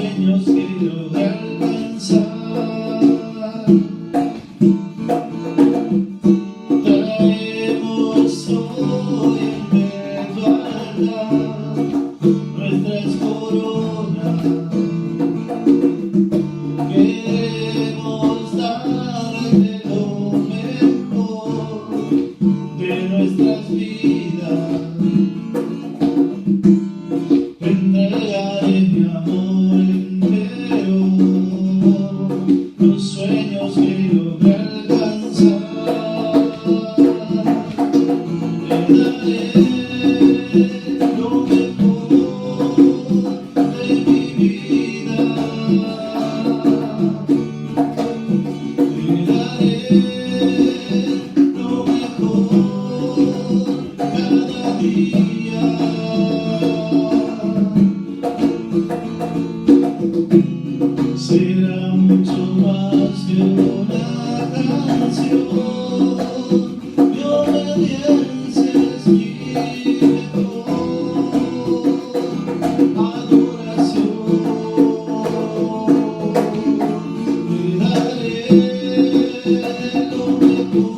sueños que logré alcanzar. Traemos hoy en tu altar nuestras coronas. Queremos darte lo mejor de nuestras vidas. Entregaré mi amor entero, los sueños que logré alcanzar. Te daré lo mejor de mi vida. Te daré lo mejor cada día. Será mucho más que una canción, mi obediencia es mi mejor adoración. Te daré lo mejor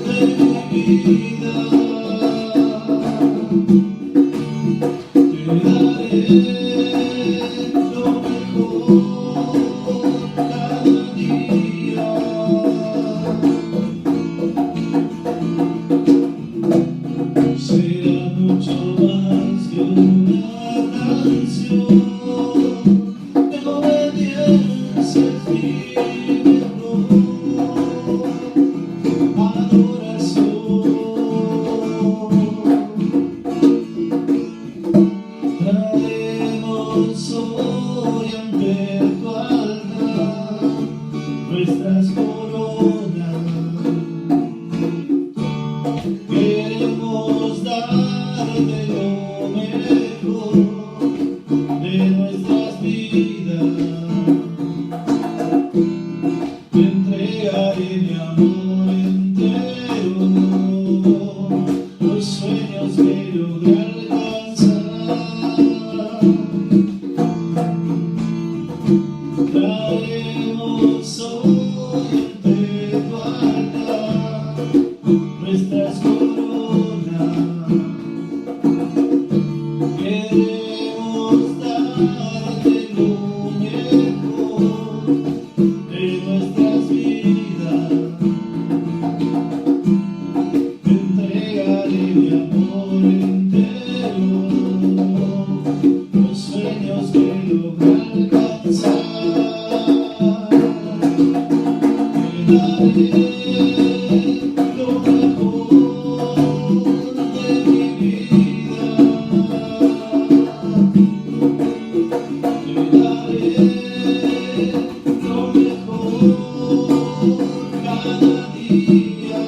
de mi vida. Te daré lo mejor cada día. Será mucho más que una canción, mi obediencia es mi mejor adoración. Traemos hoy ante tu altar nuestras coronas. Queremos darte lo mejor de nuestras vidas. Te entregaré mi amor entero, los sueños que logré alcanzar. Traemos hoy ante tu altar nuestras coronas. Queremos darte lo mejor de nuestras vidas. Te entregaré mi amor entero, los sueños que logré alcanzar. Te daré lo mejor de mi vida. Te daré lo mejor cada día.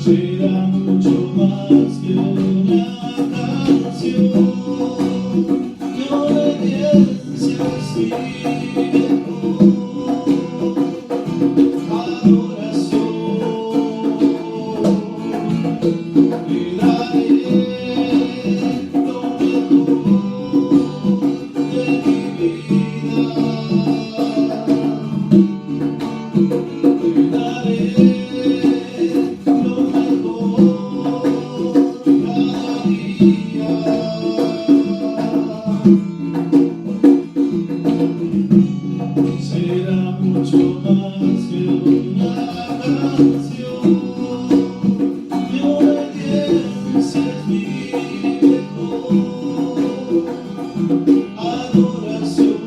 Será mucho más que una canción, mi obediencia es mi mejor adoración. Te daré lo mejor de mi vida. Te daré lo mejor cada día. Será mucho más que una canción, mi obediencia es mi mejor adoración.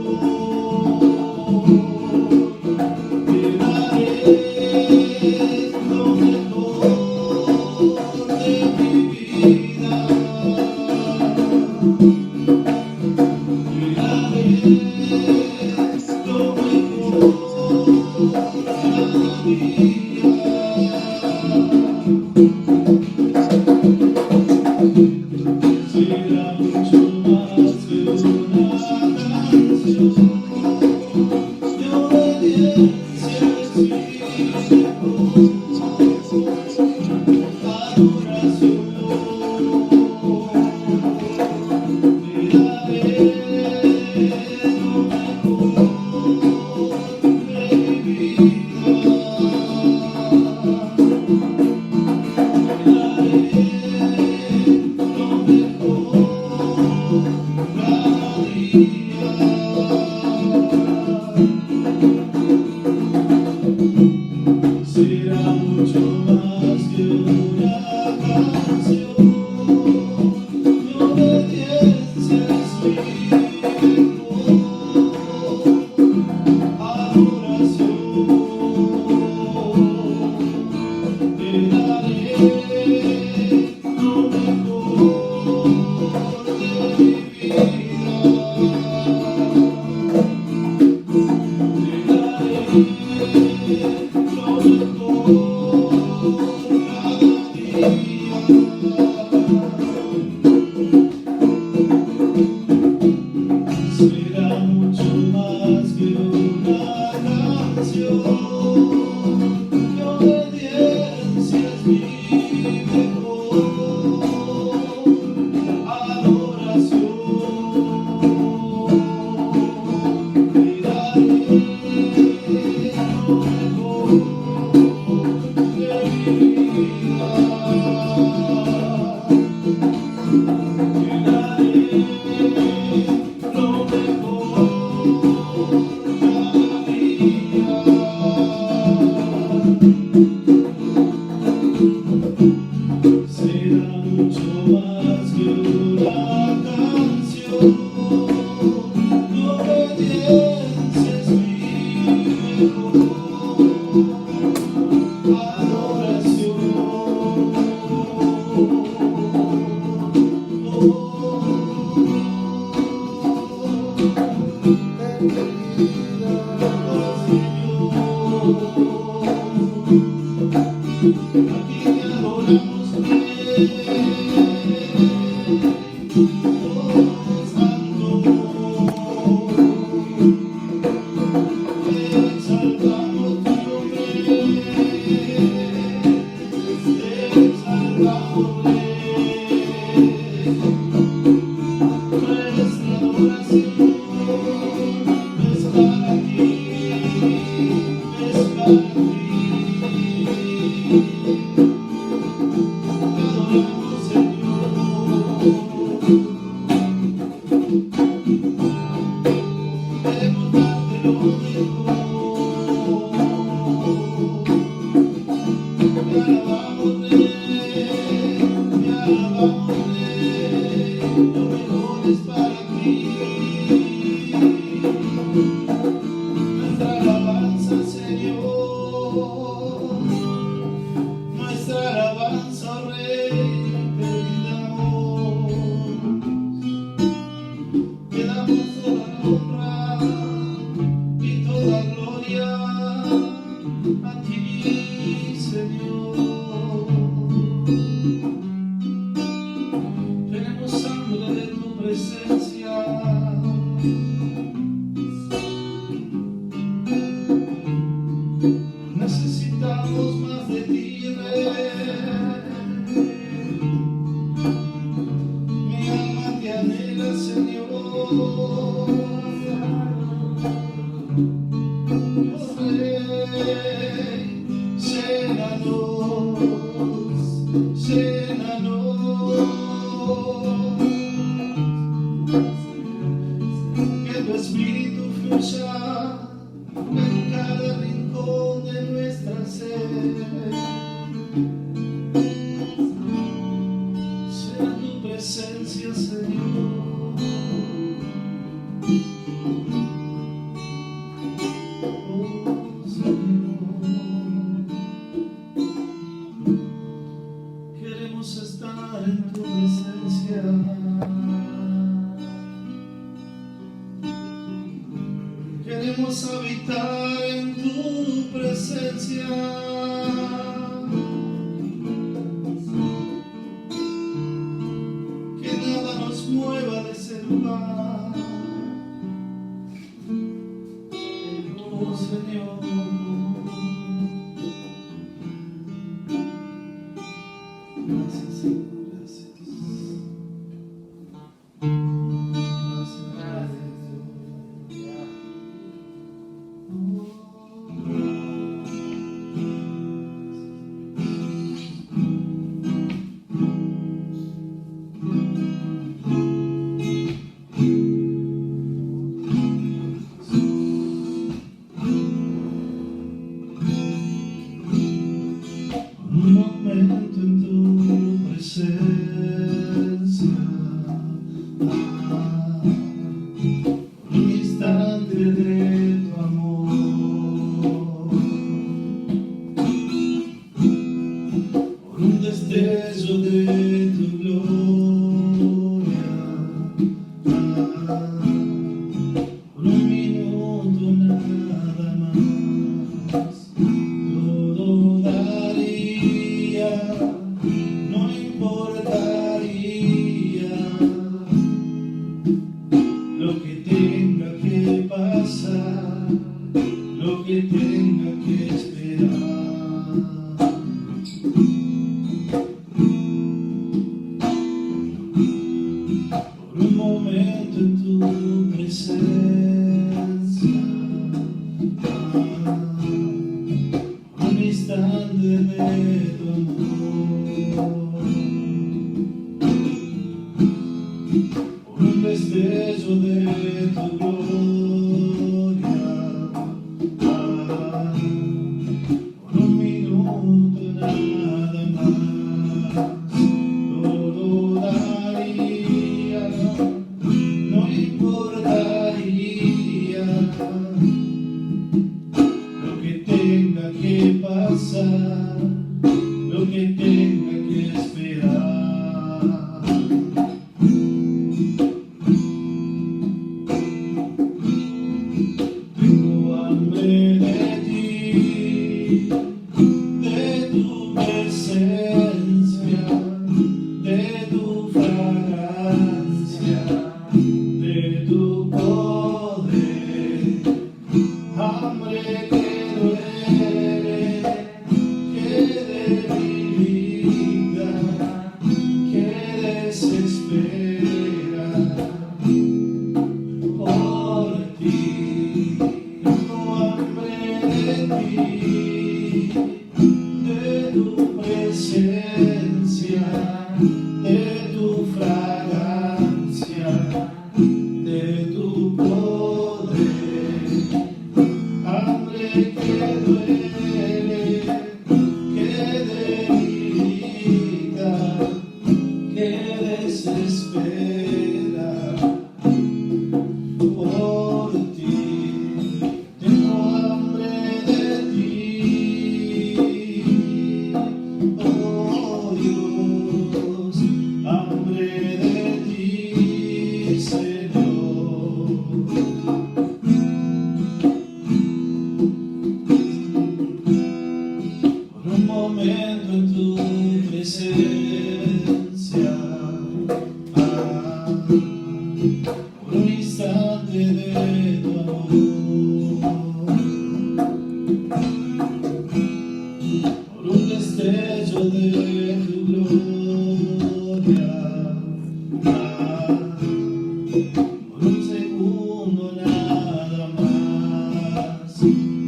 Te daré lo mejor de mi vida. Te daré lo mejor cada día. Será mucho más que una canción, mi obediencia es mi mejor adoración. mucho más que una canción. Tu obediencia es mi mejor adoración. Aquí te adoramos, Santo, exaltamos tu nombre, exaltamos nuestra adoración es para ti, es para ti. Adoramos, Señor. Queremos darte lo mejor. Te alabamos, Rey, te alabamos, Rey. Lo mejor es para ti. Nuestra alabanza, Señor. Nuestra alabanza, Rey, te damos toda la honra y toda gloria a ti, Señor. Tenemos hambre de tu presencia. Necesitamos más de ti, Rey. Mi alma te anhela, Señor. Oh, Rey, llénanos, llénanos. Que tu espíritu fluya en cada rincón de nuestra ser. Sea tu presencia, Señor. Oh, Señor. Queremos estar en tu presencia. Queremos habitar en tu presencia. Que nada nos mueva de ese lugar. Oh, Señor. Gracias, Señor. Gracias. Un momento en tu presencia, un instante de tu amor, por un destello de tu gloria, por un minuto nada más. Todo daría, no importaría lo que tenga que pasar, lo que tenga que esperar. Por un momento en tu presencia, un instante de tu amor, por un destello de tu gloria, por un minuto nada más. Todo desespera por ti. Tengo hambre de ti, de tu presencia, de tu fragancia, de tu poder. Hambre que duele, que debilita, que desespera por ti. Tengo hambre de ti, oh Dios, hambre de ti, Señor. Por un momento en tu presencia, por un instante de tu amor, por un destello de tu gloria, por un segundo nada más,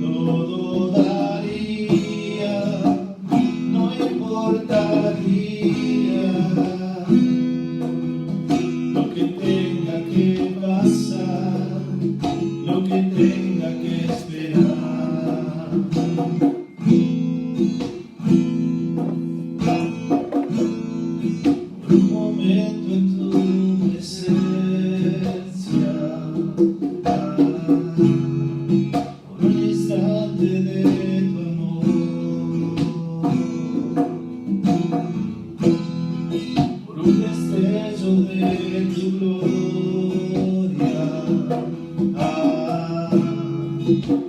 todo daría, no importaría lo que tenga que pasar, lo que tenga que esperar. Por un momento en tu presencia, por un instante de tu amor, por un destello de tu gloria,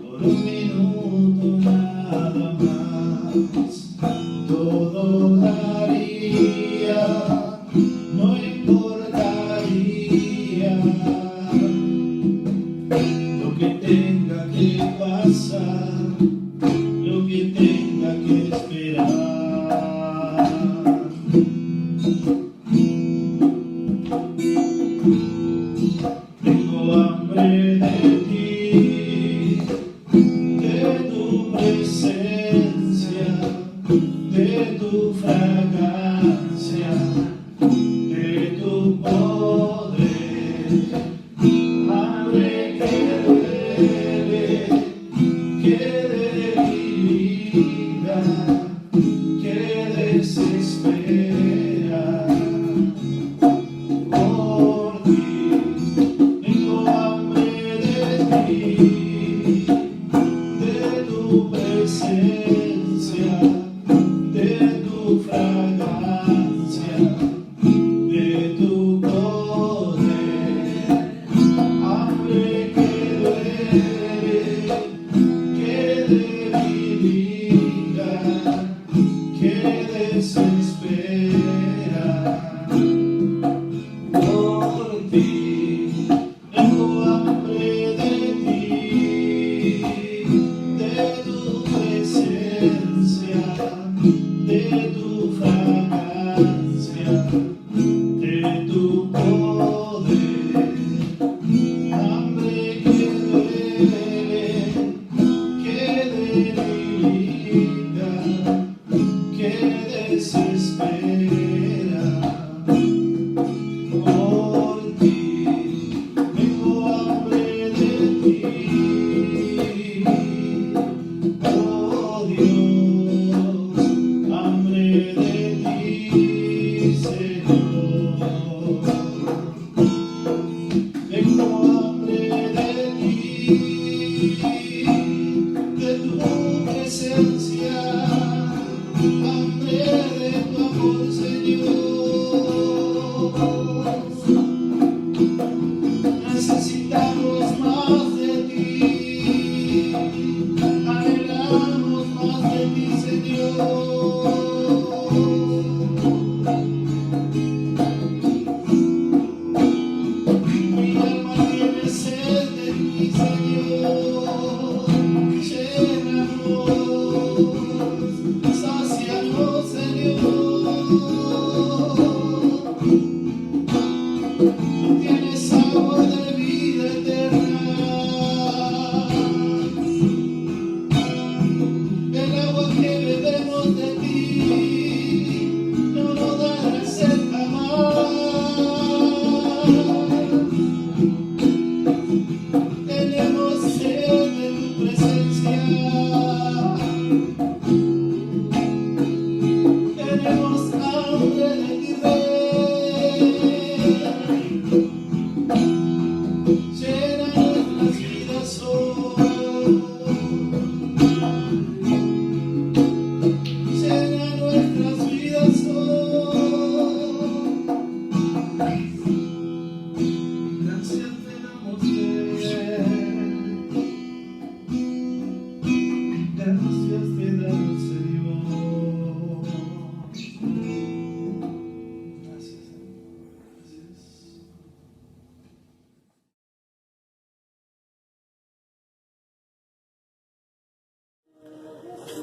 por un minuto nada más, todo daría, no importaría lo que tenga que pasar, lo que tenga que esperar. Tengo hambre de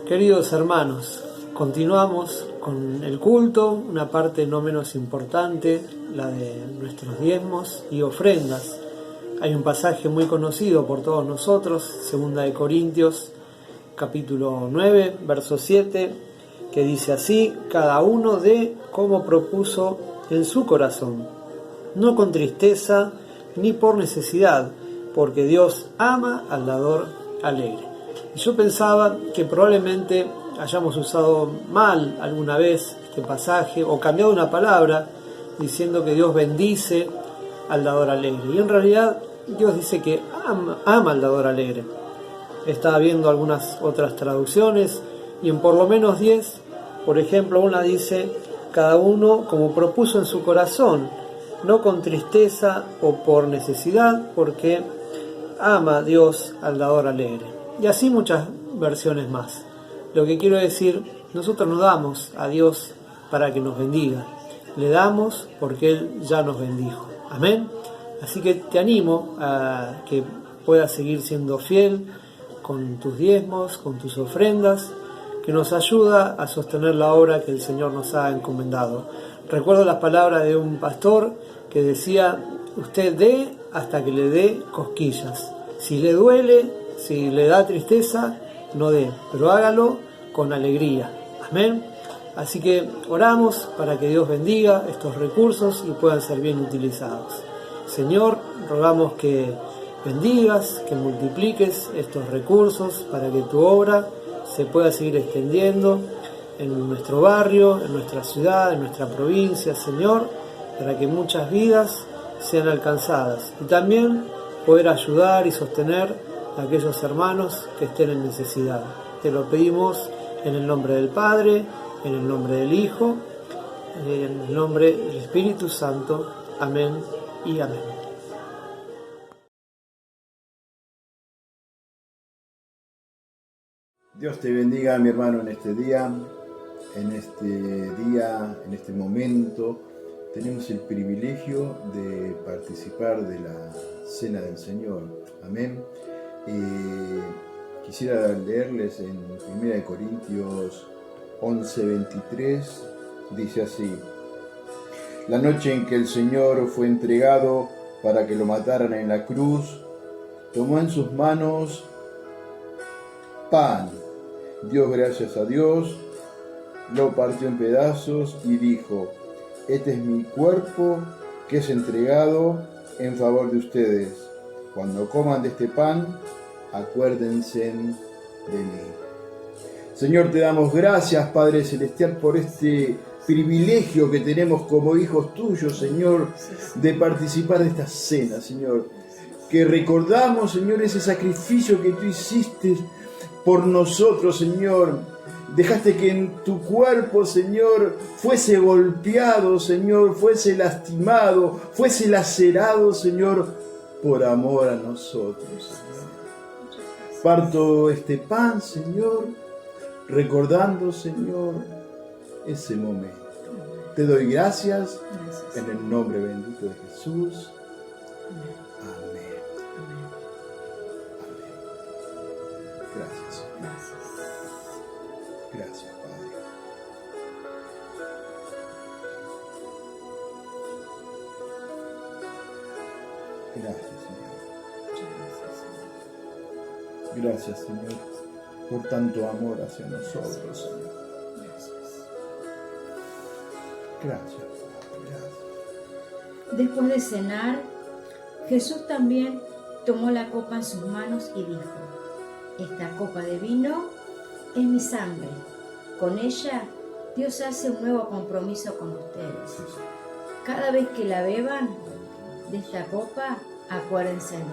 Queridos hermanos, continuamos con el culto, una parte no menos importante, la de nuestros diezmos y ofrendas. Hay un pasaje muy conocido por todos nosotros, 2 Corintios, capítulo 9, verso 7, que dice así: cada uno dé como propuso en su corazón, no con tristeza ni por necesidad, porque Dios ama al dador alegre. Y yo pensaba que probablemente hayamos usado mal alguna vez este pasaje o cambiado una palabra diciendo que Dios bendice al dador alegre. Y en realidad Dios dice que ama al dador alegre. Estaba viendo algunas otras traducciones y en por lo menos 10, por ejemplo, una dice: cada uno como propuso en su corazón, no con tristeza o por necesidad, porque ama a Dios al dador alegre. Y así muchas versiones más. Lo que quiero decir, nosotros no damos a Dios para que nos bendiga, le damos porque Él ya nos bendijo. Amén. Así que te animo a que puedas seguir siendo fiel con tus diezmos, con tus ofrendas, que nos ayuda a sostener la obra que el Señor nos ha encomendado. Recuerdo las palabras de un pastor que decía: usted dé hasta que le dé cosquillas. Si le duele, si le da tristeza, no dé, pero hágalo con alegría. Amén. Así que oramos para que Dios bendiga estos recursos y puedan ser bien utilizados. Señor, rogamos que bendigas, que multipliques estos recursos para que tu obra se pueda seguir extendiendo en nuestro barrio, en nuestra ciudad, en nuestra provincia, Señor, para que muchas vidas sean alcanzadas y también poder ayudar y sostener a aquellos hermanos que estén en necesidad. Te lo pedimos en el nombre del Padre, en el nombre del Hijo, en el nombre del Espíritu Santo. Amén y amén. Dios te bendiga, mi hermano, en este día, en este momento. Tenemos el privilegio de participar de la Cena del Señor. Amén. Quisiera leerles en 1 Corintios 11:23, dice así: la noche en que el Señor fue entregado para que lo mataran en la cruz, tomó en sus manos pan, dio gracias a Dios, lo partió en pedazos y dijo: este es mi cuerpo que es entregado en favor de ustedes. Cuando coman de este pan, acuérdense de mí. Señor, te damos gracias, Padre Celestial, por este privilegio que tenemos como hijos tuyos, Señor, de participar de esta cena, Señor. Que recordamos, Señor, ese sacrificio que tú hiciste por nosotros, Señor. Dejaste que en tu cuerpo, Señor, fuese golpeado, Señor, fuese lastimado, fuese lacerado, Señor, por amor a nosotros, Señor. Parto este pan, Señor, recordando, Señor, ese momento. Te doy gracias en el nombre bendito de Jesús. Amén. Amén. Gracias, Señor. Gracias, Padre. Gracias, Señor. Gracias, Señor, por tanto amor hacia nosotros, Señor. Gracias, Padre. Gracias. Después de cenar, Jesús también tomó la copa en sus manos y dijo: esta copa de vino es mi sangre. Con ella Dios hace un nuevo compromiso con ustedes. Cada vez que la beban de esta copa, acuérdense de mí.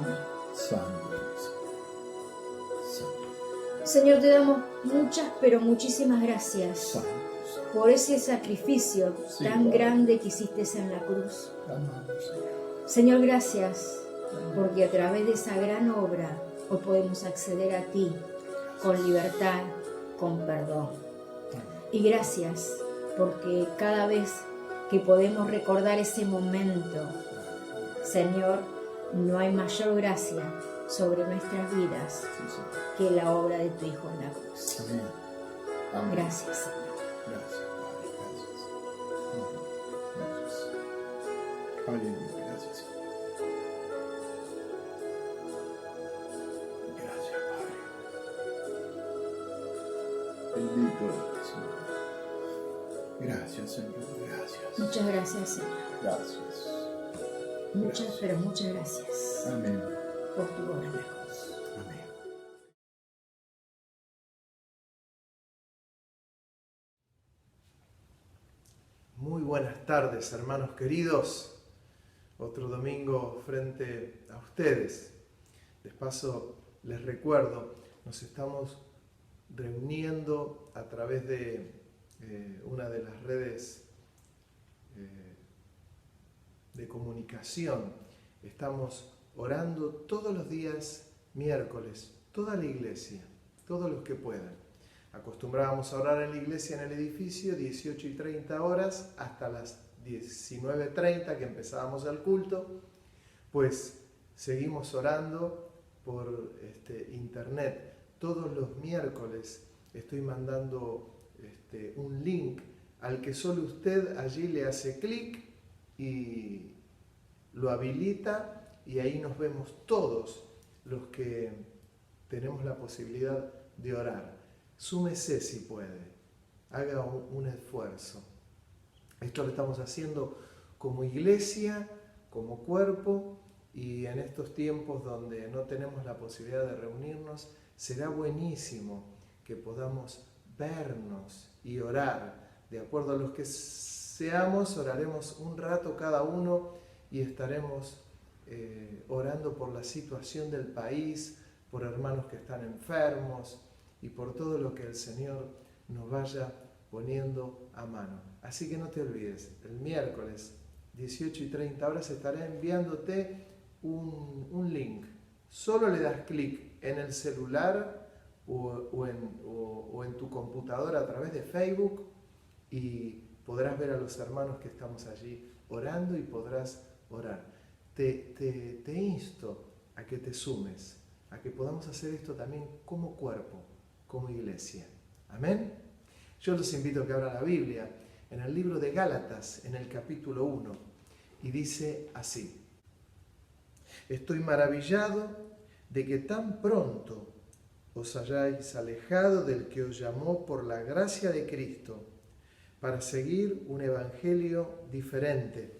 Señor, te damos muchas, pero muchísimas gracias por ese sacrificio tan grande que hiciste en la cruz. Señor, gracias porque a través de esa gran obra hoy podemos acceder a ti con libertad, con perdón. Y gracias porque cada vez que podemos recordar ese momento, Señor, no hay mayor gracia sobre nuestras vidas que la obra de tu Hijo en la cruz. Amén. Gracias, Señor. Gracias, Padre. Gracias. Gracias. Aleluya. Gracias, Señor. Gracias, Padre. Bendito eres, Señor. Gracias, Señor. Gracias. Muchas gracias, Señor. Gracias. Muchas, pero muchas gracias Amén. por tu obra en la cruz. Amén. Muy buenas tardes, hermanos queridos. Otro domingo frente a ustedes. De paso, les recuerdo, nos estamos reuniendo a través de una de las redes de comunicación. Estamos orando todos los días miércoles, toda la iglesia, todos los que puedan. Acostumbrábamos a orar en la iglesia en el edificio 18:30 horas hasta las 19:30 que empezábamos el culto. Pues seguimos orando por internet. Todos los miércoles estoy mandando un link al que solo usted allí le hace clic y lo habilita, y ahí nos vemos todos los que tenemos la posibilidad de orar. Súmese si puede, haga un esfuerzo. Esto lo estamos haciendo como iglesia, como cuerpo, y en estos tiempos donde no tenemos la posibilidad de reunirnos, será buenísimo que podamos vernos y orar. De acuerdo a los que seamos, oraremos un rato cada uno y estaremos orando por la situación del país, por hermanos que están enfermos y por todo lo que el Señor nos vaya poniendo a mano. Así que no te olvides, el miércoles 18:30 horas estaré enviándote un link. Solo le das clic en el celular o en tu computadora a través de Facebook y podrás ver a los hermanos que estamos allí orando y podrás orar. Te insto a que te sumes, a que podamos hacer esto también como cuerpo, como iglesia. Amén. Yo los invito a que abran la Biblia en el libro de Gálatas, en el capítulo 1, y dice así: Estoy maravillado de que tan pronto os hayáis alejado del que os llamó por la gracia de Cristo para seguir un evangelio diferente.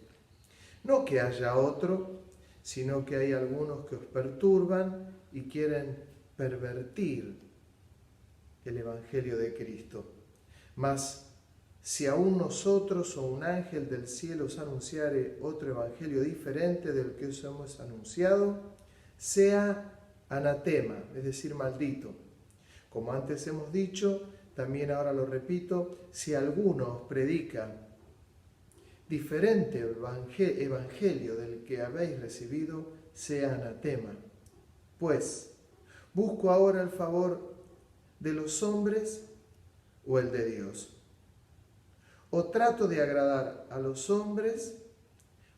No que haya otro, sino que hay algunos que os perturban y quieren pervertir el evangelio de Cristo. Mas si aún nosotros o un ángel del cielo os anunciare otro evangelio diferente del que os hemos anunciado, sea anatema, es decir, maldito. Como antes hemos dicho, también ahora lo repito, si alguno os predica diferente evangelio del que habéis recibido, sea anatema. Pues, ¿busco ahora el favor de los hombres o el de Dios? ¿O trato de agradar a los hombres?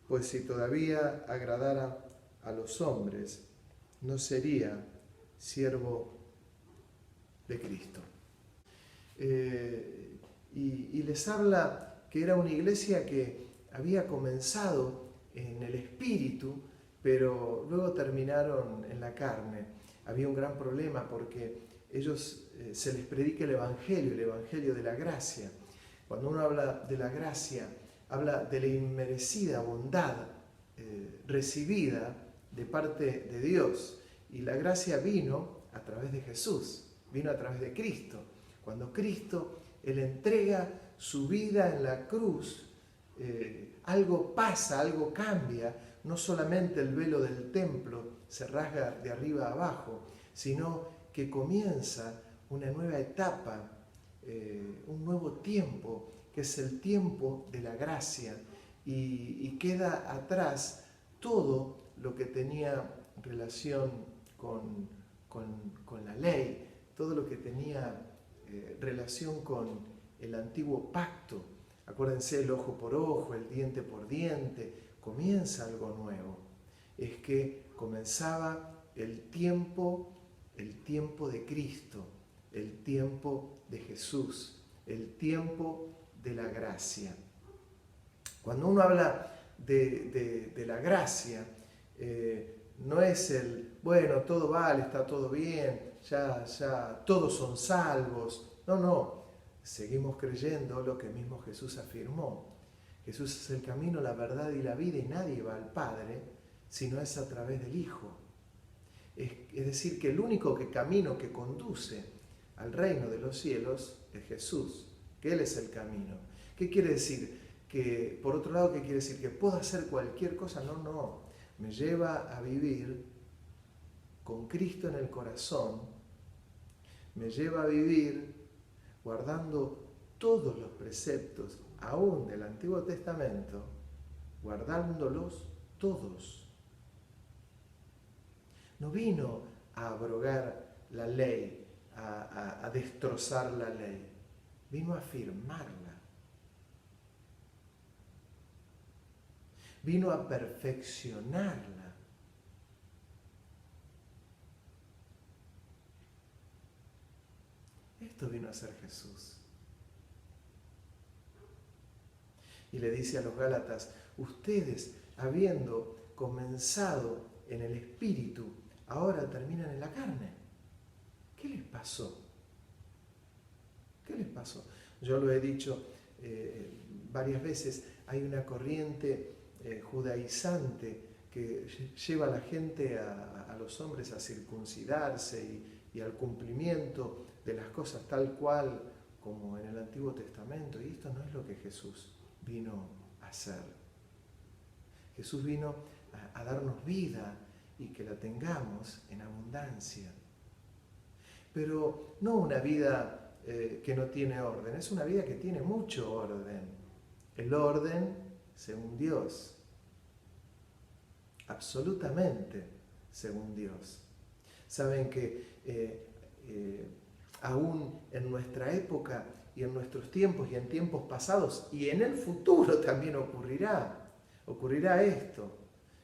Pues si todavía agradara a los hombres, no sería siervo de Cristo. Y les habla que era una iglesia que había comenzado en el espíritu, pero luego terminaron en la carne. Había un gran problema porque ellos se les predica el evangelio de la gracia. Cuando uno habla de la gracia, habla de la inmerecida bondad recibida de parte de Dios. Y la gracia vino a través de Jesús, vino a través de Cristo. Cuando Cristo, Él entrega su vida en la cruz, algo pasa, algo cambia. No solamente el velo del templo se rasga de arriba a abajo, sino que comienza una nueva etapa, un nuevo tiempo, que es el tiempo de la gracia, y queda atrás todo lo que tenía relación con la ley, todo lo que tenía relación con el antiguo pacto. Acuérdense, el ojo por ojo, el diente por diente. Comienza algo nuevo. Es que comenzaba el tiempo de Cristo, el tiempo de Jesús, el tiempo de la gracia. Cuando uno habla de la gracia, no es bueno, todo vale, está todo bien, ya todos son salvos. No, seguimos creyendo lo que mismo Jesús afirmó. Jesús es el camino, la verdad y la vida, y nadie va al Padre si no es a través del Hijo. Es decir, que el único camino que conduce al reino de los cielos es Jesús, que Él es el camino. ¿Qué quiere decir? Que, por otro lado, ¿qué quiere decir? ¿Que puedo hacer cualquier cosa? No. Me lleva a vivir con Cristo en el corazón, me lleva a vivir guardando todos los preceptos, aún del Antiguo Testamento, guardándolos todos. No vino a abrogar la ley, a destrozar la ley, vino a afirmarla. Vino a perfeccionarla. Esto vino a ser Jesús. Y le dice a los Gálatas, ustedes, habiendo comenzado en el Espíritu, ahora terminan en la carne. ¿Qué les pasó? ¿Qué les pasó? Yo lo he dicho varias veces, hay una corriente judaizante que lleva a la gente, a los hombres, a circuncidarse y al cumplimiento de las cosas tal cual como en el Antiguo Testamento. Y esto no es lo que Jesús vino a hacer. Jesús vino a darnos vida y que la tengamos en abundancia. Pero no una vida que no tiene orden, es una vida que tiene mucho orden. El orden según Dios. Absolutamente según Dios. Saben que aún en nuestra época y en nuestros tiempos y en tiempos pasados y en el futuro también ocurrirá esto,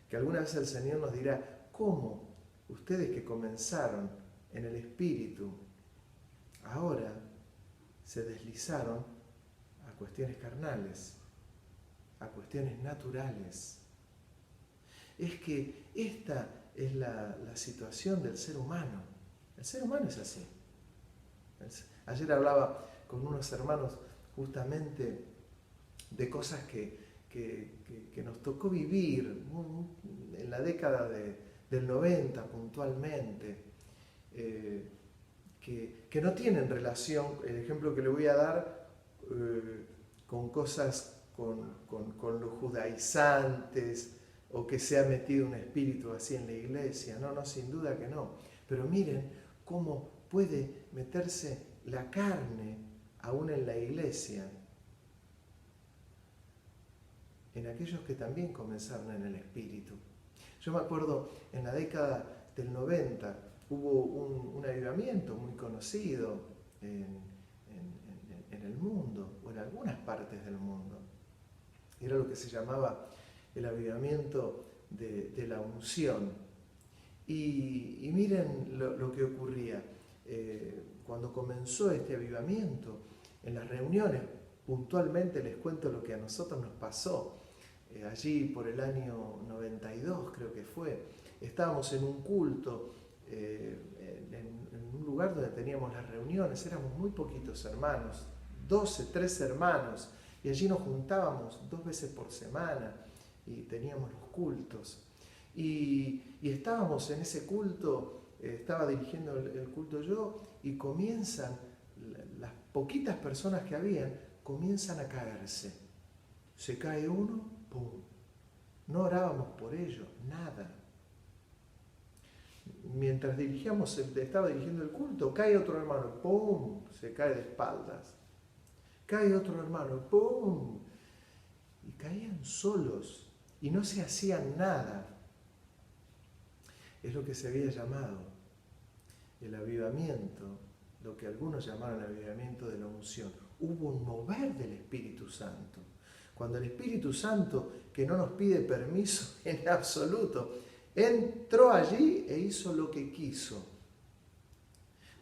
que alguna vez el Señor nos dirá, ¿cómo ustedes que comenzaron en el Espíritu ahora se deslizaron a cuestiones carnales, a cuestiones naturales? Es que esta es la situación del ser humano. El ser humano es así. Ayer hablaba con unos hermanos justamente de cosas que nos tocó vivir en la década del 90 puntualmente, que no tienen relación, el ejemplo que le voy a dar, con cosas con los judaizantes, o que se ha metido un espíritu así en la iglesia. No, sin duda que no. Pero miren cómo puede meterse la carne aún en la iglesia, en aquellos que también comenzaron en el espíritu. Yo me acuerdo, en la década del 90 hubo un avivamiento muy conocido en el mundo, o en algunas partes del mundo. Era lo que se llamaba el avivamiento de la unción. Y miren lo que ocurría. Cuando comenzó este avivamiento, en las reuniones, puntualmente les cuento lo que a nosotros nos pasó. Allí por el año 92 creo que fue, estábamos en un culto, en un lugar donde teníamos las reuniones, éramos muy poquitos hermanos, 13 hermanos, y allí nos juntábamos 2 veces por semana, y teníamos los cultos. Y estábamos en ese culto, estaba dirigiendo el culto yo, y comienzan, las poquitas personas que habían, comienzan a caerse. Se cae uno, ¡pum! No orábamos por ello, nada. Mientras estaba dirigiendo el culto, cae otro hermano, ¡pum! Se cae de espaldas. Cae otro hermano, ¡pum! Y caían solos. Y no se hacían nada. Es lo que se había llamado el avivamiento, lo que algunos llamaron avivamiento de la unción. Hubo un mover del Espíritu Santo. Cuando el Espíritu Santo, que no nos pide permiso en absoluto, entró allí e hizo lo que quiso.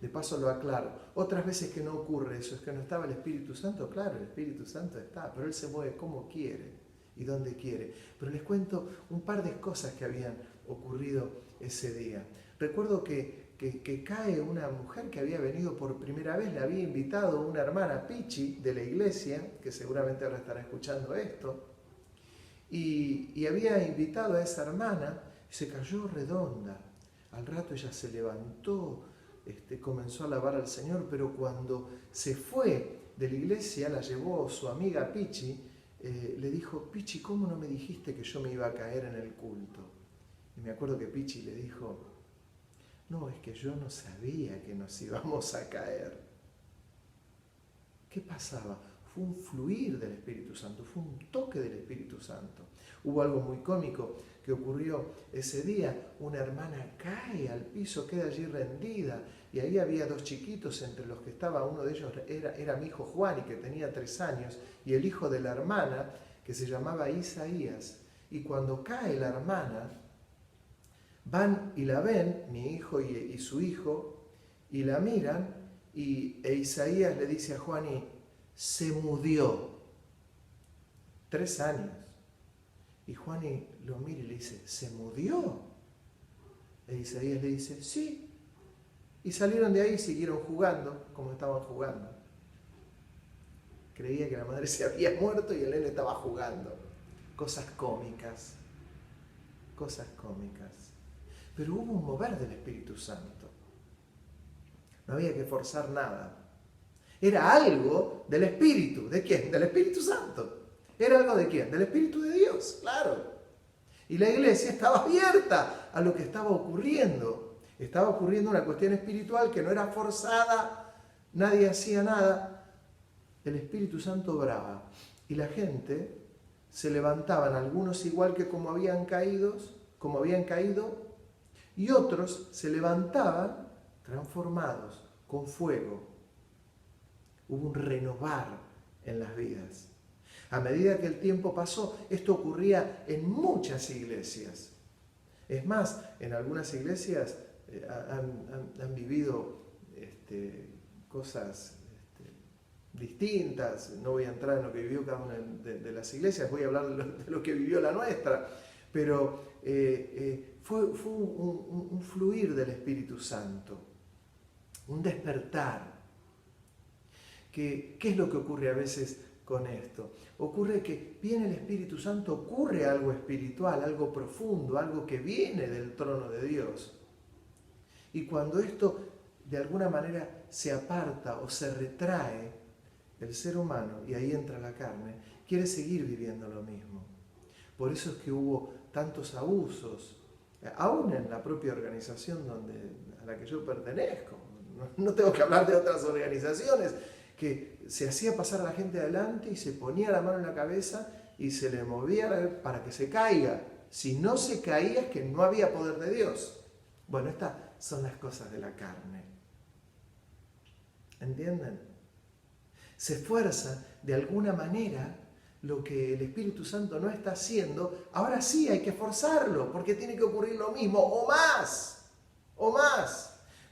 De paso lo aclaro. Otras veces que no ocurre eso, es que no estaba el Espíritu Santo. Claro, el Espíritu Santo está, pero Él se mueve como quiere y donde quiere. Pero les cuento un par de cosas que habían ocurrido ese día. Recuerdo que cae una mujer que había venido por primera vez, le había invitado una hermana Pichi de la iglesia, que seguramente ahora estará escuchando esto, y había invitado a esa hermana y se cayó redonda. Al rato ella se levantó, comenzó a alabar al Señor, pero cuando se fue de la iglesia, la llevó su amiga Pichi, le dijo: Pichi, ¿cómo no me dijiste que yo me iba a caer en el culto? Y me acuerdo que Pichi le dijo: no, es que yo no sabía que nos íbamos a caer. ¿Qué pasaba? Fue un fluir del Espíritu Santo, fue un toque del Espíritu Santo. Hubo algo muy cómico que ocurrió ese día. Una hermana cae al piso, queda allí rendida, y ahí había 2 chiquitos entre los que estaba. Uno de ellos era mi hijo Juan, y que tenía 3 años, y el hijo de la hermana, que se llamaba Isaías. Y cuando cae la hermana, van y la ven, mi hijo y su hijo, y la miran, e Isaías le dice a Juani: se murió. 3 años. Y Juani lo mira y le dice: ¿se murió? E Isaías le dice: sí. Y salieron de ahí y siguieron jugando como estaban jugando. Creía que la madre se había muerto y el nene estaba jugando. Cosas cómicas. Cosas cómicas. Pero hubo un mover del Espíritu Santo. No había que forzar nada. Era algo del Espíritu. ¿De quién? Del Espíritu Santo. ¿Era algo de quién? Del Espíritu de Dios, claro. Y la iglesia estaba abierta a lo que estaba ocurriendo. Estaba ocurriendo una cuestión espiritual que no era forzada, nadie hacía nada. El Espíritu Santo obraba. Y la gente se levantaban, algunos igual que como habían caído, y otros se levantaban transformados, con fuego. Hubo un renovar en las vidas. A medida que el tiempo pasó, esto ocurría en muchas iglesias. Es más, en algunas iglesias han vivido cosas distintas. No voy a entrar en lo que vivió cada una de las iglesias, voy a hablar de lo que vivió la nuestra. Pero fue un fluir del Espíritu Santo, un despertar. ¿Qué es lo que ocurre a veces con esto? Ocurre que viene el Espíritu Santo, ocurre algo espiritual, algo profundo, algo que viene del trono de Dios. Y cuando esto de alguna manera se aparta o se retrae, el ser humano, y ahí entra la carne, quiere seguir viviendo lo mismo. Por eso es que hubo tantos abusos, aún en la propia organización a la que yo pertenezco. No tengo que hablar de otras organizaciones, que se hacía pasar a la gente adelante y se ponía la mano en la cabeza y se le movía para que se caiga. Si no se caía es que no había poder de Dios. Bueno, estas son las cosas de la carne. ¿Entienden? Se esfuerza de alguna manera lo que el Espíritu Santo no está haciendo. Ahora sí hay que forzarlo, porque tiene que ocurrir lo mismo, o más.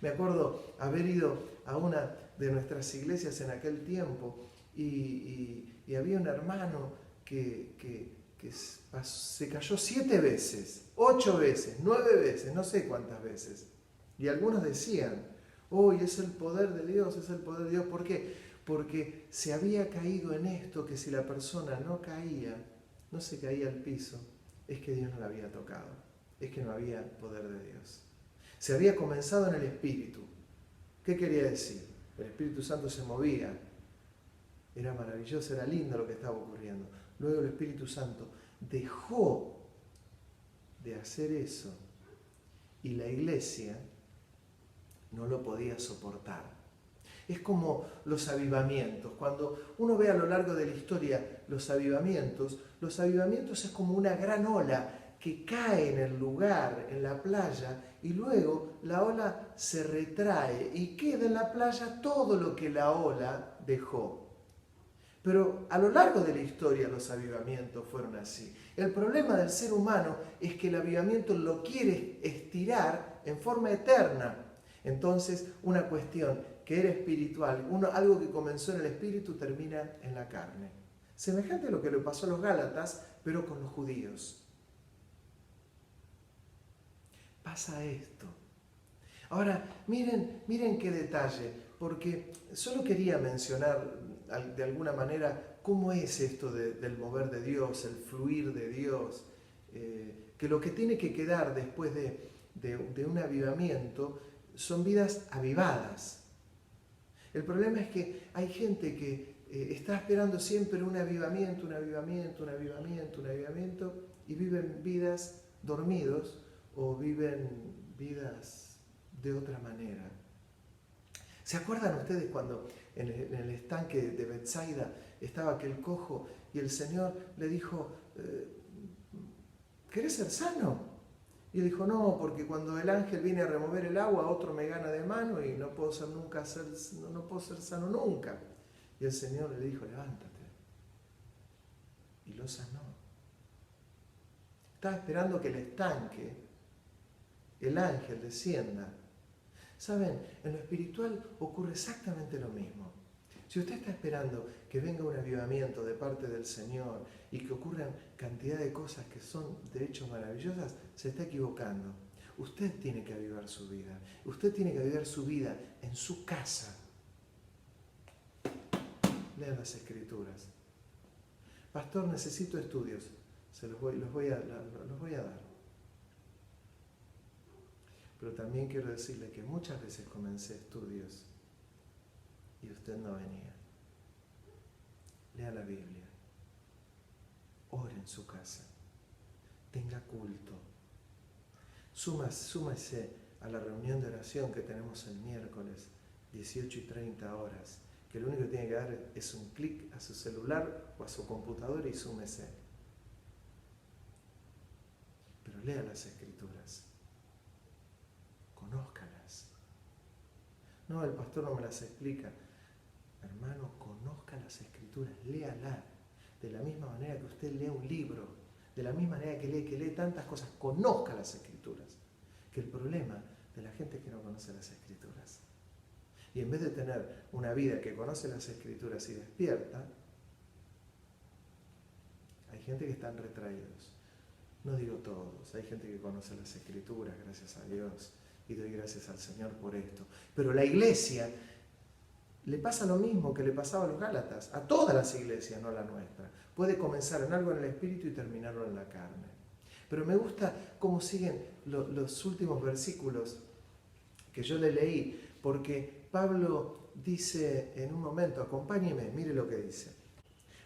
Me acuerdo haber ido a una de nuestras iglesias en aquel tiempo y había un hermano que se cayó 7 veces, 8 veces, 9 veces, no sé cuántas veces. Y algunos decían: hoy es el poder de Dios, es el poder de Dios. ¿Por qué? Porque se había caído en esto, que si la persona no se caía al piso, es que Dios no la había tocado, es que no había poder de Dios. Se había comenzado en el Espíritu. ¿Qué quería decir? El Espíritu Santo se movía, era maravilloso, era lindo lo que estaba ocurriendo. Luego el Espíritu Santo dejó de hacer eso y la iglesia no lo podía soportar. Es como los avivamientos. Cuando uno ve a lo largo de la historia los avivamientos es como una gran ola que cae en el lugar, en la playa, y luego la ola se retrae y queda en la playa todo lo que la ola dejó. Pero a lo largo de la historia los avivamientos fueron así. El problema del ser humano es que el avivamiento lo quiere estirar en forma eterna. Entonces, una cuestión que era espiritual, algo que comenzó en el espíritu, termina en la carne. Semejante a lo que le pasó a los Gálatas, pero con los judíos. Pasa esto. Ahora, miren qué detalle, porque solo quería mencionar de alguna manera cómo es esto del mover de Dios, el fluir de Dios, que lo que tiene que quedar después de un avivamiento son vidas avivadas. El problema es que hay gente que está esperando siempre un avivamiento, y viven vidas dormidos o viven vidas de otra manera. ¿Se acuerdan ustedes cuando en el estanque de Betsaida estaba aquel cojo y el Señor le dijo, ¿querés ser sano? Y él dijo, no, porque cuando el ángel viene a remover el agua, otro me gana de mano y no puedo ser sano nunca. Y el Señor le dijo, levántate. Y lo sanó. Estaba esperando que el estanque, el ángel descienda. Saben, en lo espiritual ocurre exactamente lo mismo. Si usted está esperando que venga un avivamiento de parte del Señor y que ocurran cantidad de cosas que son de hecho maravillosas, se está equivocando. Usted tiene que avivar su vida. Usted tiene que avivar su vida en su casa. Lean las Escrituras. Pastor, necesito estudios. Los voy a dar. Pero también quiero decirle que muchas veces comencé estudios y usted no venía. Lea la Biblia. Ore en su casa. Tenga culto. Súmese a la reunión de oración que tenemos el miércoles, 18:30 horas, que lo único que tiene que dar es un clic a su celular o a su computadora y súmese. Pero lea las Escrituras. Conózcalas. No, el pastor no me las explica. Hermano, conozca las Escrituras, léala. De la misma manera que usted lee un libro, de la misma manera que lee tantas cosas, conozca las Escrituras. Que el problema de la gente es que no conoce las Escrituras. Y en vez de tener una vida que conoce las Escrituras y despierta, hay gente que están retraídos. No digo todos, hay gente que conoce las Escrituras, gracias a Dios. Y doy gracias al Señor por esto. Pero la iglesia le pasa lo mismo que le pasaba a los Gálatas, a todas las iglesias, no a la nuestra. Puede comenzar en algo en el espíritu y terminarlo en la carne. Pero me gusta cómo siguen los últimos versículos que yo le leí, porque Pablo dice en un momento, acompáñeme, mire lo que dice.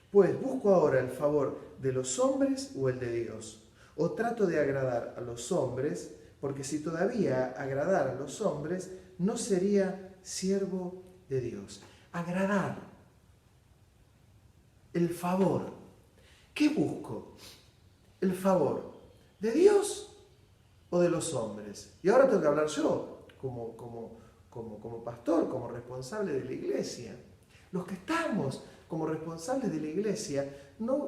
Pues, ¿busco ahora el favor de los hombres o el de Dios? ¿O trato de agradar a los hombres? Porque si todavía agradara a los hombres, no sería siervo de Dios. Agradar. El favor. ¿Qué busco? ¿El favor de Dios o de los hombres? Y ahora tengo que hablar yo, como pastor, como responsable de la iglesia. Los que estamos como responsables de la iglesia, no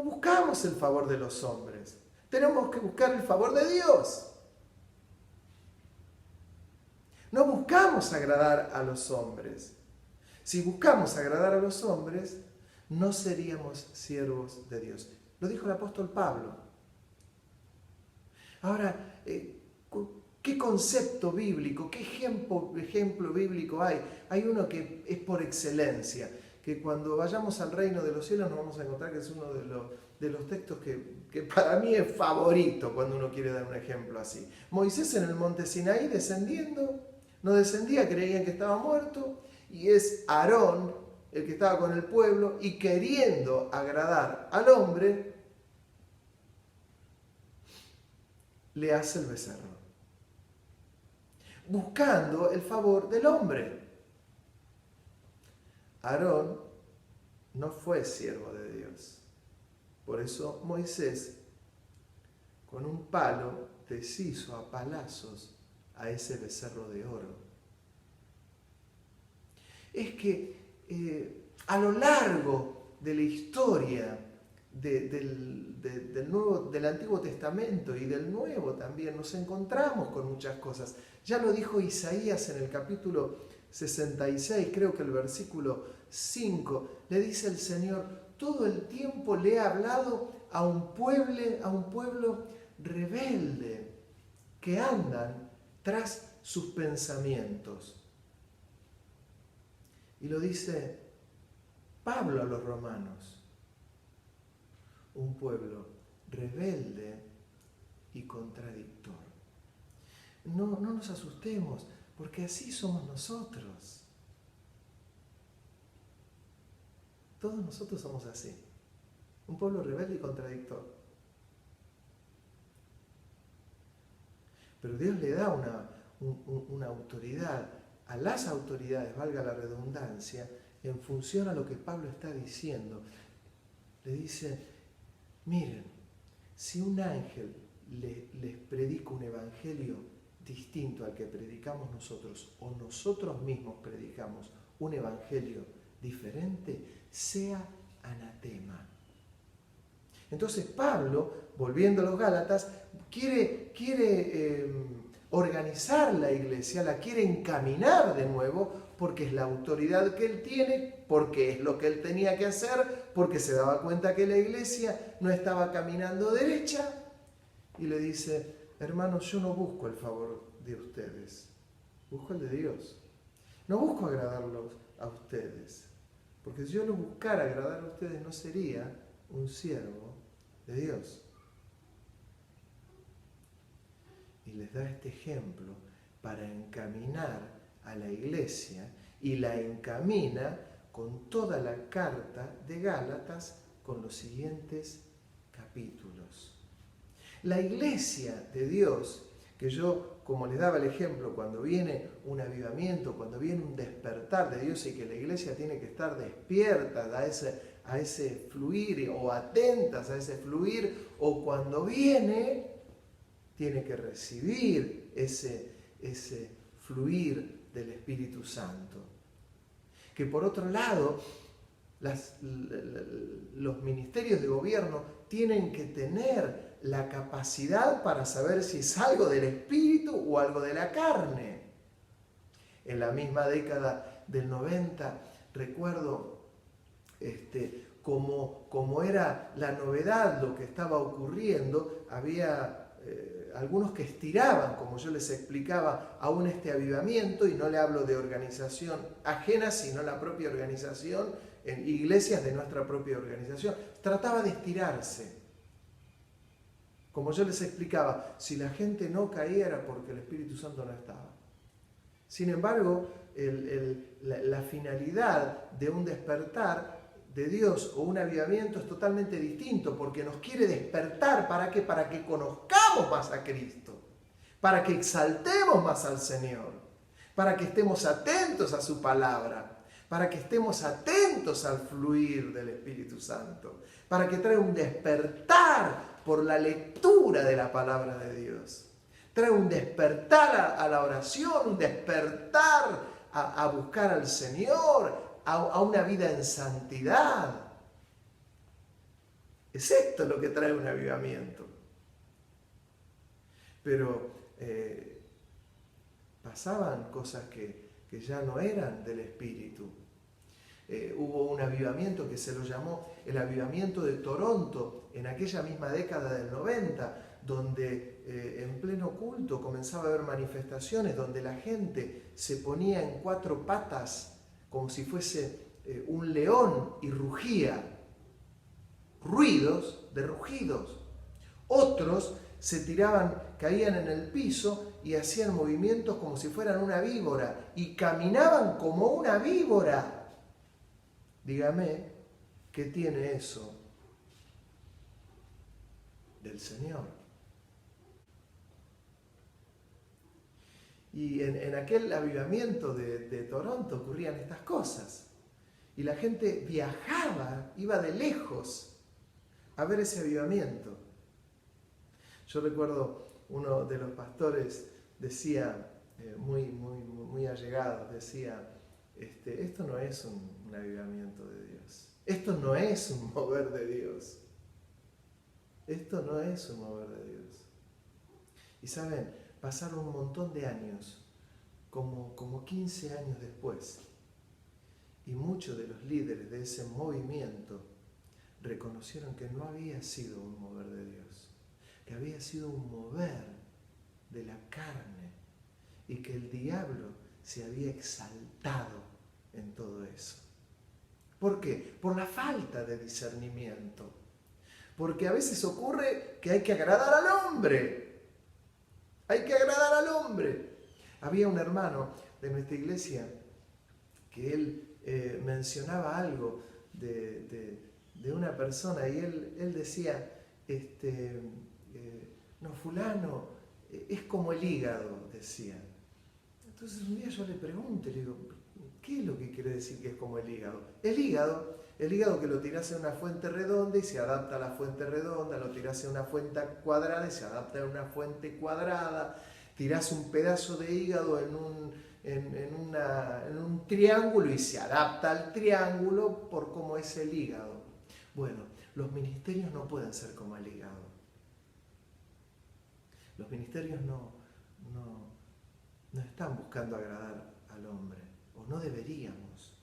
buscamos el favor de los hombres. Tenemos que buscar el favor de Dios. No buscamos agradar a los hombres. Si buscamos agradar a los hombres, no seríamos siervos de Dios. Lo dijo el apóstol Pablo. Ahora, ¿qué concepto bíblico, qué ejemplo bíblico hay? Hay uno que es por excelencia, que cuando vayamos al reino de los cielos nos vamos a encontrar que es uno de los textos que para mí es favorito cuando uno quiere dar un ejemplo así. Moisés en el monte Sinaí descendiendo, no descendía, creían que estaba muerto, y es Aarón el que estaba con el pueblo y queriendo agradar al hombre, le hace el becerro, buscando el favor del hombre. Aarón no fue siervo de Dios. Por eso Moisés, con un palo, deshizo a palazos a ese becerro de oro. Es que a lo largo de la historia del Antiguo Testamento y del Nuevo también nos encontramos con muchas cosas. Ya lo dijo Isaías en el capítulo 66, creo que el versículo 5, le dice el Señor: todo el tiempo le he hablado a un pueblo rebelde que andan tras sus pensamientos. Y lo dice Pablo a los romanos: un pueblo rebelde y contradictor. No nos asustemos, porque así somos nosotros. Todos nosotros somos así. Un pueblo rebelde y contradictor. Pero Dios le da una autoridad a las autoridades, valga la redundancia, en función a lo que Pablo está diciendo. Le dice: miren, si un ángel les predica un evangelio distinto al que predicamos nosotros, o nosotros mismos predicamos un evangelio diferente, sea anatema. Entonces Pablo, volviendo a los Gálatas, quiere organizar la iglesia, la quiere encaminar de nuevo, porque es la autoridad que él tiene, porque es lo que él tenía que hacer, porque se daba cuenta que la iglesia no estaba caminando derecha, y le dice: hermanos, yo no busco el favor de ustedes, busco el de Dios. No busco agradarlos a ustedes, porque si yo lo buscara agradar a ustedes, no sería un siervo de Dios. Y les da este ejemplo para encaminar a la iglesia, y la encamina con toda la carta de Gálatas con los siguientes capítulos. La iglesia de Dios, que yo, como les daba el ejemplo, cuando viene un avivamiento, cuando viene un despertar de Dios, y que la iglesia tiene que estar despierta a ese fluir, o atentas a ese fluir, o cuando viene, tiene que recibir ese fluir del Espíritu Santo. Que por otro lado, los ministerios de gobierno tienen que tener la capacidad para saber si es algo del Espíritu o algo de la carne. En la década del 90, recuerdo como era la novedad lo que estaba ocurriendo, había algunos que estiraban, como yo les explicaba, aún este avivamiento, y no le hablo de organización ajena, sino la propia organización, en iglesias de nuestra propia organización, trataba de estirarse. Como yo les explicaba, si la gente no caía era porque el Espíritu Santo no estaba. Sin embargo, la finalidad de un despertar de Dios o un avivamiento es totalmente distinto, porque nos quiere despertar. ¿Para qué? Para que conozcamos más a Cristo, para que exaltemos más al Señor, para que estemos atentos a su palabra, para que estemos atentos al fluir del Espíritu Santo, para que traiga un despertar por la lectura de la palabra de Dios, trae un despertar a la oración, un despertar a buscar al Señor, a una vida en santidad. Es esto lo que trae un avivamiento. Pero pasaban cosas que ya no eran del Espíritu. Hubo un avivamiento que se lo llamó el avivamiento de Toronto en aquella misma década del 90, donde en pleno culto comenzaba a haber manifestaciones donde la gente se ponía en cuatro patas como si fuese un león y rugía. Ruidos de rugidos. Otros se tiraban, caían en el piso y hacían movimientos como si fueran una víbora y caminaban como una víbora. Dígame, ¿qué tiene eso del Señor? Y en aquel avivamiento de Toronto ocurrían estas cosas. Y la gente viajaba, iba de lejos a ver ese avivamiento. Yo recuerdo uno de los pastores decía, muy allegado, decía, esto no es un avivamiento de Dios. Esto no es un mover de Dios. Esto no es un mover de Dios. Y saben, pasaron un montón de años, como 15 años después, y muchos de los líderes de ese movimiento reconocieron que no había sido un mover de Dios, que había sido un mover de la carne y que el diablo se había exaltado en todo eso. ¿Por qué? Por la falta de discernimiento. Porque a veces ocurre que hay que agradar al hombre. Hay que agradar al hombre. Había un hermano de nuestra iglesia que él mencionaba algo de una persona y él decía, no, fulano es como el hígado, decía. Entonces un día yo le pregunto, le digo, ¿qué es lo que quiere decir que es como el hígado? El hígado que lo tirás en una fuente redonda y se adapta a la fuente redonda, lo tirás en una fuente cuadrada y se adapta a una fuente cuadrada, tirás un pedazo de hígado en un triángulo y se adapta al triángulo por cómo es el hígado. Bueno, los ministerios no pueden ser como el hígado. Los ministerios no están buscando agradar al hombre, o no deberíamos.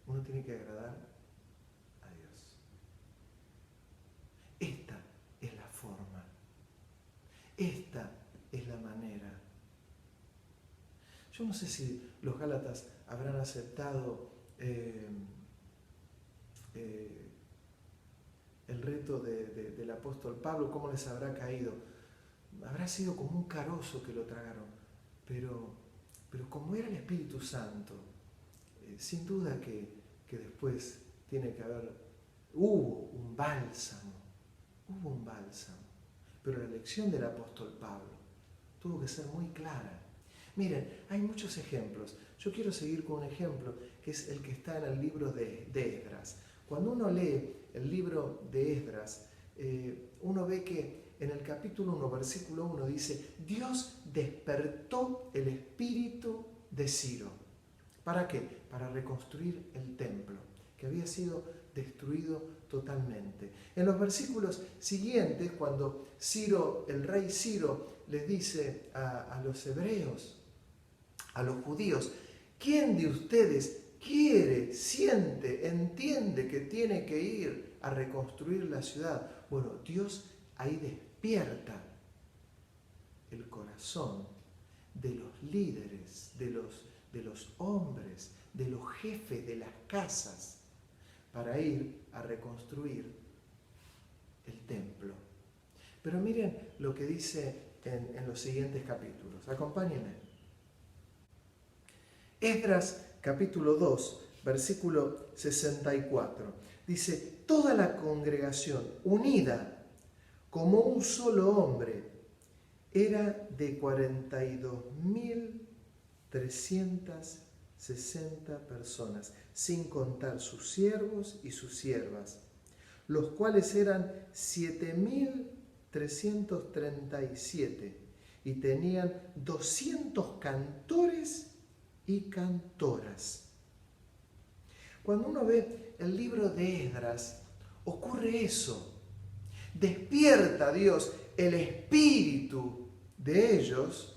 Uno tiene que agradar a Dios. Esta es la forma. Esta es la manera. Yo no sé si los Gálatas habrán aceptado el reto del apóstol Pablo, cómo les habrá caído. Habrá sido como un carozo que lo tragaron, pero como era el Espíritu Santo, sin duda que después hubo un bálsamo, pero la lección del apóstol Pablo tuvo que ser muy clara. Miren, hay muchos ejemplos. Yo quiero seguir con un ejemplo, que es el que está en el libro de Esdras. Cuando uno lee el libro de Esdras, uno ve que en el capítulo 1, versículo 1 dice, Dios despertó el espíritu de Ciro. ¿Para qué? Para reconstruir el templo, que había sido destruido totalmente. En los versículos siguientes, cuando el rey Ciro les dice a los hebreos, a los judíos, ¿quién de ustedes quiere, siente, entiende que tiene que ir a reconstruir la ciudad? Bueno, Dios ahí despierta el corazón de los líderes, de los hombres, de los jefes de las casas, para ir a reconstruir el templo. Pero miren lo que dice en los siguientes capítulos. Acompáñenme. Esdras capítulo 2, versículo 64. Dice, toda la congregación unida como un solo hombre era de 42.360 personas, sin contar sus siervos y sus siervas, los cuales eran 7.337 y tenían 200 cantores y cantoras. Cuando uno ve el libro de Esdras, ocurre eso. Despierta Dios el espíritu de ellos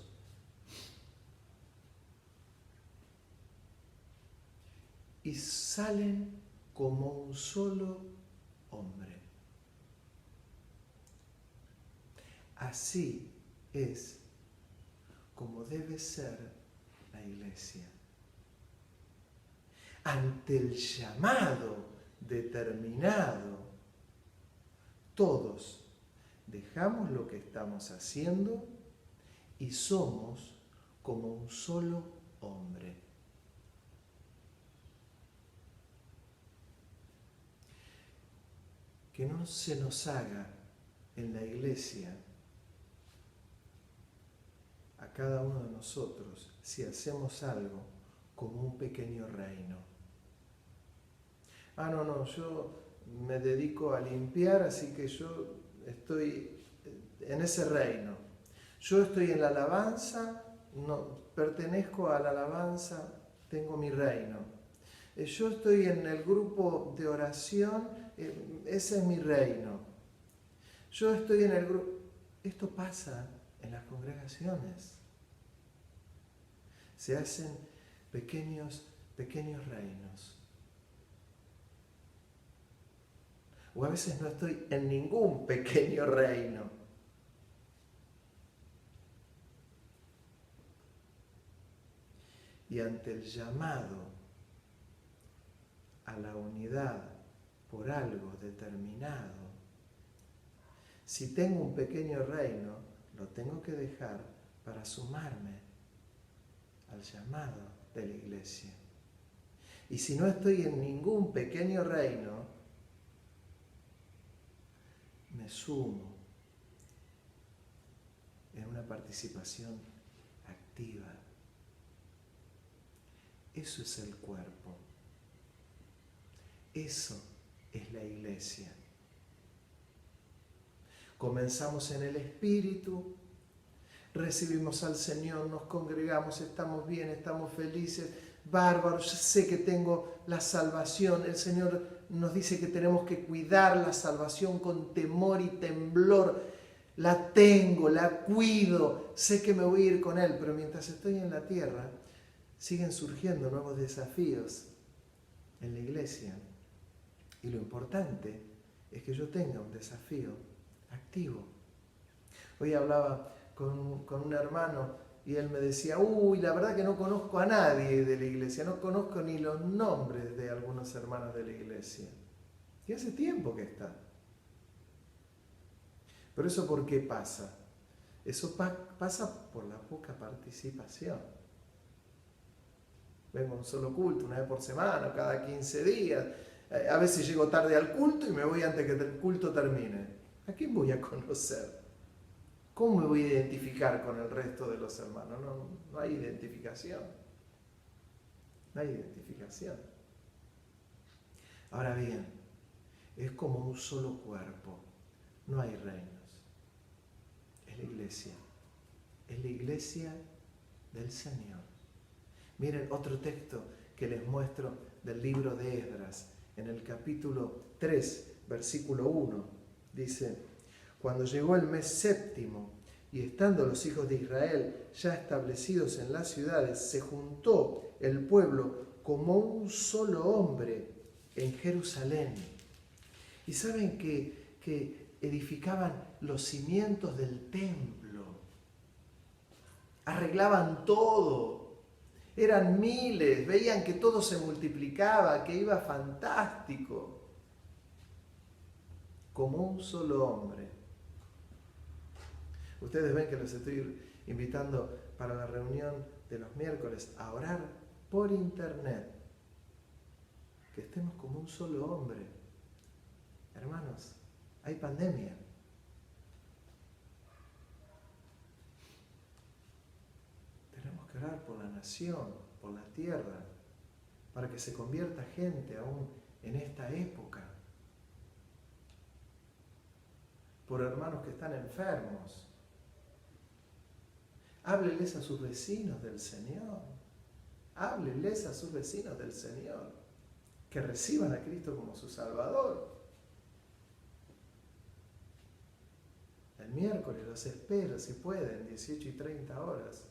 y salen como un solo hombre. Así es como debe ser la iglesia. Ante el llamado determinado, todos dejamos lo que estamos haciendo y somos como un solo hombre. Que no se nos haga en la iglesia, a cada uno de nosotros, si hacemos algo, como un pequeño reino. No, yo me dedico a limpiar, así que yo estoy en ese reino. Yo estoy en la alabanza, no, pertenezco a la alabanza, tengo mi reino. Yo estoy en el grupo de oración ese es mi reino. Yo estoy en el grupo. Esto pasa en las congregaciones. Se hacen pequeños reinos. O a veces no estoy en ningún pequeño reino. Y ante el llamado a la unidad por algo determinado, si tengo un pequeño reino, lo tengo que dejar para sumarme al llamado de la iglesia. Y si no estoy en ningún pequeño reino, me sumo en una participación activa. Eso es el cuerpo. Eso es la iglesia. Comenzamos en el Espíritu, recibimos al Señor, nos congregamos, estamos bien, estamos felices, bárbaro, yo sé que tengo la salvación. El Señor nos dice que tenemos que cuidar la salvación con temor y temblor. La tengo, la cuido, sé que me voy a ir con Él, pero mientras estoy en la tierra, siguen surgiendo nuevos desafíos en la iglesia. Y lo importante es que yo tenga un desafío activo. Hoy hablaba con un hermano y él me decía, la verdad que no conozco a nadie de la iglesia, no conozco ni los nombres de algunos hermanos de la iglesia. Y hace tiempo que está. Pero eso ¿por qué pasa? Eso pasa por la poca participación. Vengo a un solo culto, una vez por semana, cada 15 días. A veces llego tarde al culto y me voy antes que el culto termine. ¿A quién voy a conocer? ¿Cómo me voy a identificar con el resto de los hermanos? No hay identificación. No hay identificación. Ahora bien, es como un solo cuerpo. No hay reinos. Es la iglesia. Es la iglesia del Señor. Miren otro texto que les muestro del libro de Esdras. En el capítulo 3, versículo 1, dice: cuando llegó el mes séptimo y estando los hijos de Israel ya establecidos en las ciudades, se juntó el pueblo como un solo hombre en Jerusalén. Y saben que edificaban los cimientos del templo, arreglaban todo. Eran miles, veían que todo se multiplicaba, que iba fantástico. Como un solo hombre. Ustedes ven que los estoy invitando para la reunión de los miércoles a orar por internet. Que estemos como un solo hombre. Hermanos, hay pandemia. Tenemos que orar por la nación, por la tierra, para que se convierta gente aún en esta época. Por hermanos que están enfermos. Háblenles a sus vecinos del Señor. Háblenles a sus vecinos del Señor. Que reciban a Cristo como su Salvador. El miércoles los espero, si pueden, 18 y 30 horas.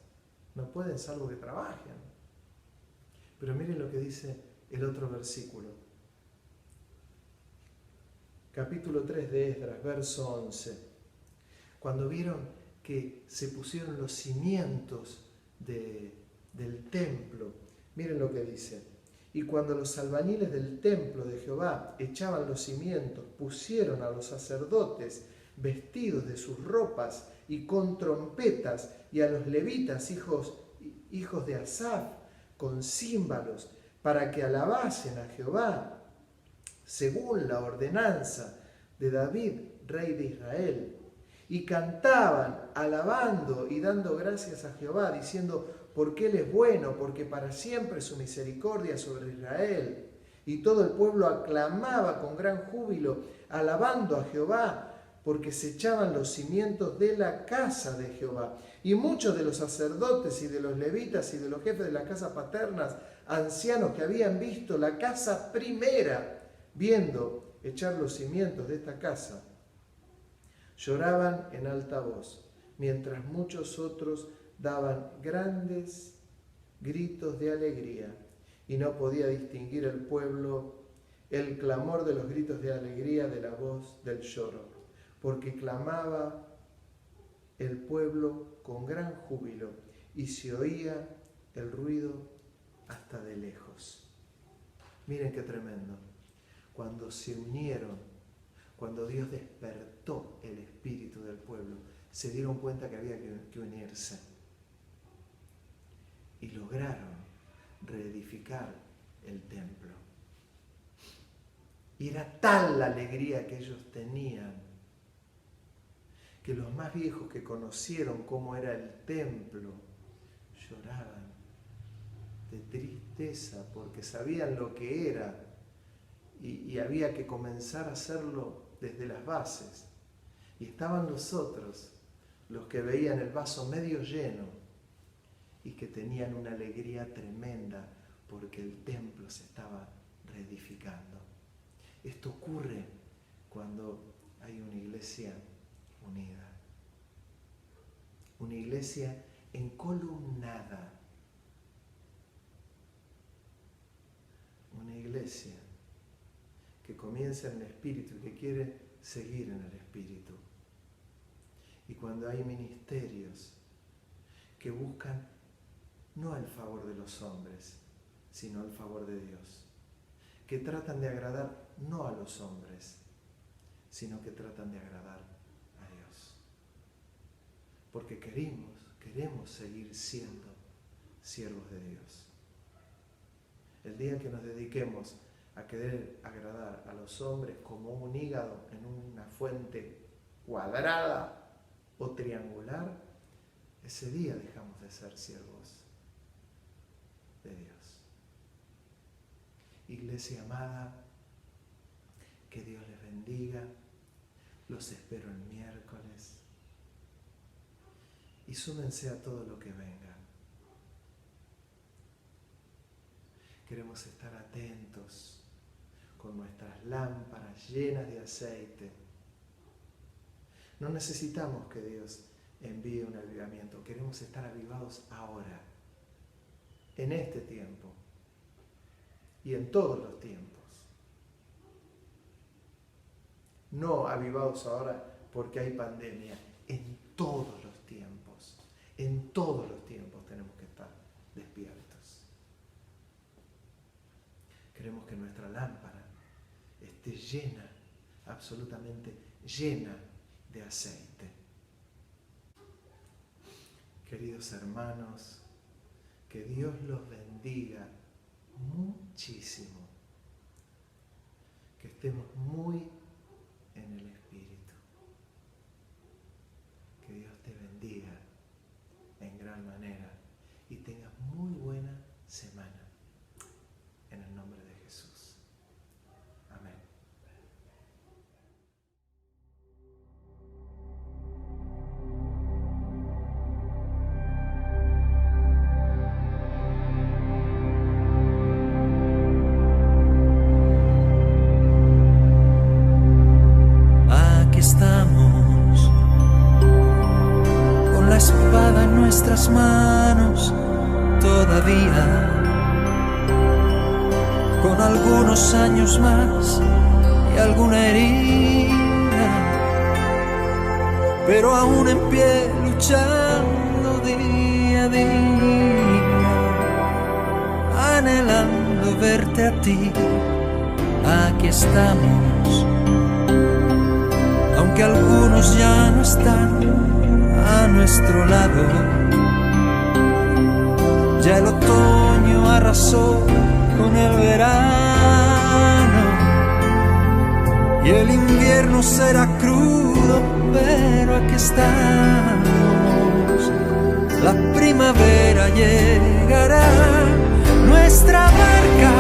No pueden salvo que trabajen. Pero miren lo que dice el otro versículo. Capítulo 3 de Esdras, verso 11. Cuando vieron que se pusieron los cimientos del templo, miren lo que dice. Y cuando los albañiles del templo de Jehová echaban los cimientos, pusieron a los sacerdotes vestidos de sus ropas y con trompetas, y a los levitas, hijos de Asaf, con címbalos, para que alabasen a Jehová, según la ordenanza de David, rey de Israel. Y cantaban, alabando y dando gracias a Jehová, diciendo: porque Él es bueno, porque para siempre su misericordia sobre Israel. Y todo el pueblo aclamaba con gran júbilo, alabando a Jehová, porque se echaban los cimientos de la casa de Jehová. Y muchos de los sacerdotes y de los levitas y de los jefes de las casas paternas, ancianos que habían visto la casa primera, viendo echar los cimientos de esta casa, lloraban en alta voz, mientras muchos otros daban grandes gritos de alegría, y no podía distinguir el pueblo el clamor de los gritos de alegría de la voz del lloro, porque clamaba el pueblo con gran júbilo y se oía el ruido hasta de lejos. Miren qué tremendo. Cuando se unieron, cuando Dios despertó el espíritu del pueblo, se dieron cuenta que había que unirse y lograron reedificar el templo. Y era tal la alegría que ellos tenían que los más viejos que conocieron cómo era el templo lloraban de tristeza porque sabían lo que era y había que comenzar a hacerlo desde las bases. Y estaban los otros, los que veían el vaso medio lleno y que tenían una alegría tremenda porque el templo se estaba reedificando. Esto ocurre cuando hay una iglesia unida, una iglesia encolumnada, una iglesia que comienza en el Espíritu y que quiere seguir en el Espíritu. Y cuando hay ministerios que buscan no el favor de los hombres, sino el favor de Dios, que tratan de agradar no a los hombres, sino que tratan de agradar a Dios. Porque queremos seguir siendo siervos de Dios. El día que nos dediquemos a querer agradar a los hombres como un hígado en una fuente cuadrada o triangular, ese día dejamos de ser siervos de Dios. Iglesia amada, que Dios les bendiga. Los espero el miércoles. Y súmense a todo lo que venga. Queremos estar atentos con nuestras lámparas llenas de aceite. No necesitamos que Dios envíe un avivamiento. Queremos estar avivados ahora, en este tiempo y en todos los tiempos. No avivados ahora porque hay pandemia, en todos los tiempos. En todos los tiempos tenemos que estar despiertos. Queremos que nuestra lámpara esté llena, absolutamente llena de aceite. Queridos hermanos, que Dios los bendiga muchísimo. Que estemos muy en el Espíritu. Que Dios te bendiga en gran manera y tengas muy buena semana. En el nombre de Jesús. Amén. Aquí estamos, con la espada en nuestras manos, todavía, con algunos años más y alguna herida, pero aún en pie, luchando día a día, anhelando verte a ti. Aquí estamos, aunque algunos ya no están a nuestro lado. Ya el otoño arrasó con el verano y el invierno será crudo, pero aquí estamos. La primavera llegará, nuestra barca